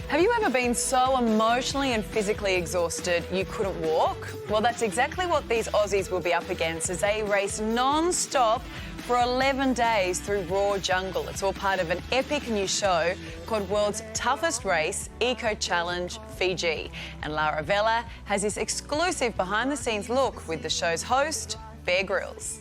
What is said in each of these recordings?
Have you ever been so emotionally and physically exhausted you couldn't walk? Well, that's exactly what these Aussies will be up against as they race non-stop for 11 days through raw jungle. It's all part of an epic new show called World's Toughest Race, Eco Challenge Fiji. And Lara Vella has this exclusive behind-the-scenes look with the show's host, Bear Grylls.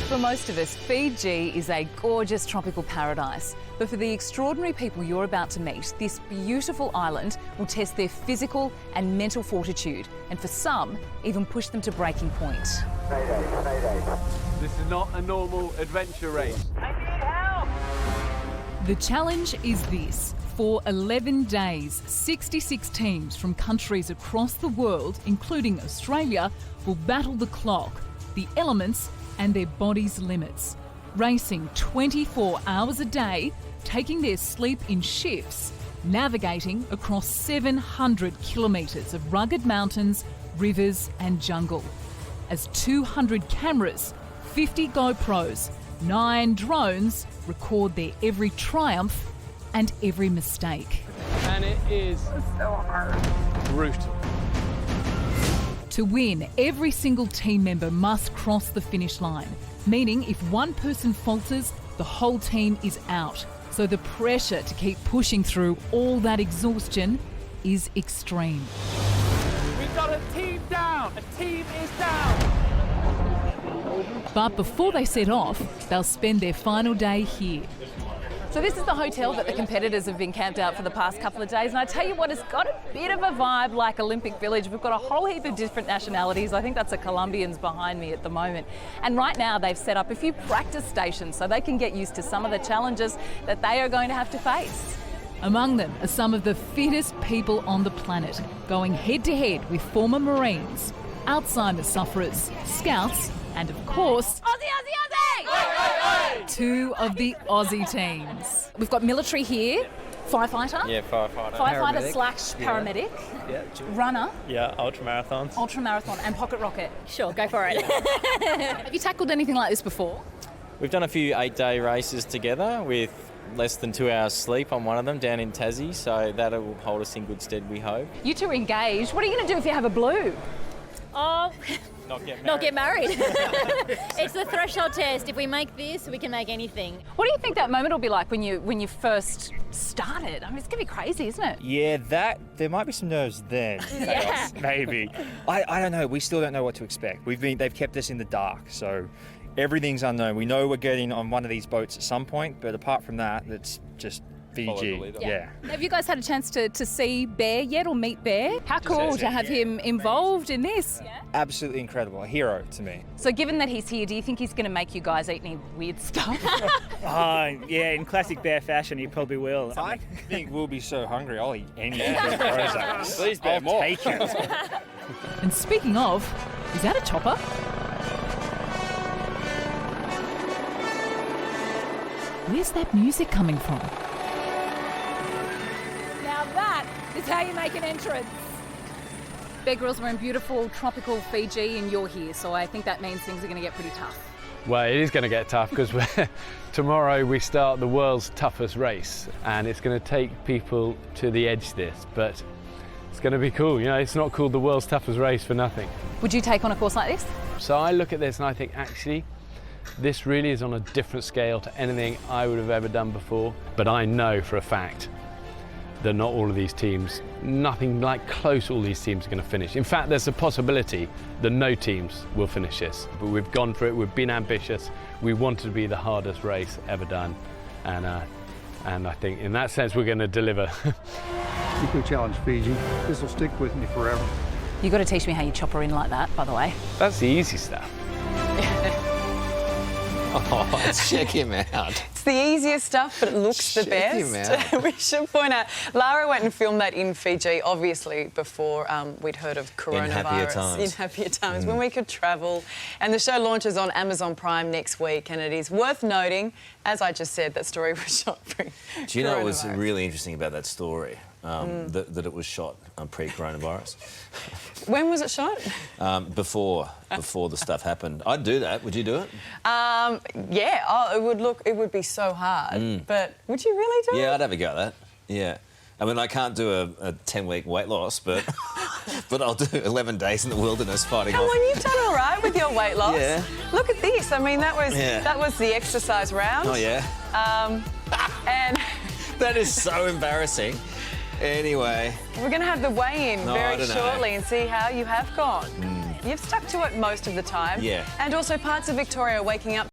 For most of us, Fiji is a gorgeous tropical paradise. But for the extraordinary people you're about to meet, this beautiful island will test their physical and mental fortitude, and for some, even push them to breaking point. This is not a normal adventure race. I need help! The challenge is this. For 11 days, 66 teams from countries across the world, including Australia, will battle the clock, the elements, and their body's limits, racing 24 hours a day, taking their sleep in shifts, navigating across 700 kilometres of rugged mountains, rivers and jungle. As 200 cameras, 50 GoPros, 9 drones record their every triumph and every mistake. And it is so hard. Brutal. To win, every single team member must cross the finish line, meaning if one person falters, the whole team is out. So the pressure to keep pushing through all that exhaustion is extreme. We've got a team down! A team is down! But before they set off, they'll spend their final day here. So this is the hotel that the competitors have been camped out for the past couple of days, and I tell you what, it's got a bit of a vibe like Olympic Village. We've got a whole heap of different nationalities. I think that's the Colombians behind me at the moment. And right now they've set up a few practice stations so they can get used to some of the challenges that they are going to have to face. Among them are some of the fittest people on the planet, going head-to-head with former Marines, Alzheimer's sufferers, scouts, and of course, Aussie, Aussie, Aussie! Two of the Aussie teams. We've got military here, firefighter. Yeah, firefighter. Firefighter slash paramedic. Yeah. Runner. Yeah, ultramarathons. Ultramarathon and pocket rocket. Sure, go for it. Have you tackled anything like this before? We've done a few 8-day races together with less than 2 hours sleep on one of them down in Tassie, so that'll hold us in good stead, we hope. You two are engaged. What are you going to do if you have a blue? Oh, Not get married. it's the threshold test. If we make this, we can make anything. What do you think that moment will be like when you first started? I mean, it's going to be crazy, isn't it? Yeah, there might be some nerves then. Yeah. Maybe. I don't know. We still don't know what to expect. They've kept us in the dark, so everything's unknown. We know we're getting on one of these boats at some point, but apart from that, it's just Fiji. Yeah. Have you guys had a chance to see Bear yet or meet Bear? How cool to have him involved in this. Yeah. Absolutely incredible. A hero to me. So given that he's here, do you think he's going to make you guys eat any weird stuff? Yeah, in classic Bear fashion, he probably will. I think we'll be so hungry, I'll eat anything that throws at us. Please, Bear, more. Take it. And speaking of, is that a chopper? Where's that music coming from? Now that is how you make an entrance. Bear Grylls, we're in beautiful tropical Fiji and you're here, so I think that means things are going to get pretty tough. Well, it is going to get tough because tomorrow we start the world's toughest race and it's going to take people to the edge this, but it's going to be cool. You know, it's not called the world's toughest race for nothing. Would you take on a course like this? So I look at this and I think actually this really is on a different scale to anything I would have ever done before, but I know for a fact that not all of these teams, nothing like close all these teams are going to finish. In fact, there's a possibility that no teams will finish this. But we've gone for it, we've been ambitious, we wanted to be the hardest race ever done, and I think in that sense we're going to deliver. Eco Challenge Fiji, this will stick with me forever. You've got to teach me how you chopper in like that, by the way. That's the easy stuff. Oh, check him out. It's the easiest stuff, but it looks the Check him best. out. We should point out, Lara went and filmed that in Fiji, obviously, before we'd heard of coronavirus. In happier times. In happier times, when we could travel. And the show launches on Amazon Prime next week, and it is worth noting, as I just said, that story was shot during Do you know what was coronavirus. really interesting about that story? that it was shot pre-coronavirus. When was it shot? Before the stuff happened. I'd do that. Would you do it? Yeah. Oh, it would be so hard. But would you really do it? Yeah, I'd have a go at that. Yeah. I mean, I can't do a 10-week weight loss, but but I'll do 11 days in the wilderness fighting Come off. on, you've done all right with your weight loss. Yeah. Look at this. I mean, that was the exercise round. Oh, yeah? And That is so embarrassing. Anyway. we're going to have the weigh-in No, I very don't know. shortly and see how you have gone. You've stuck to it most of the time. Yeah. And also parts of Victoria waking up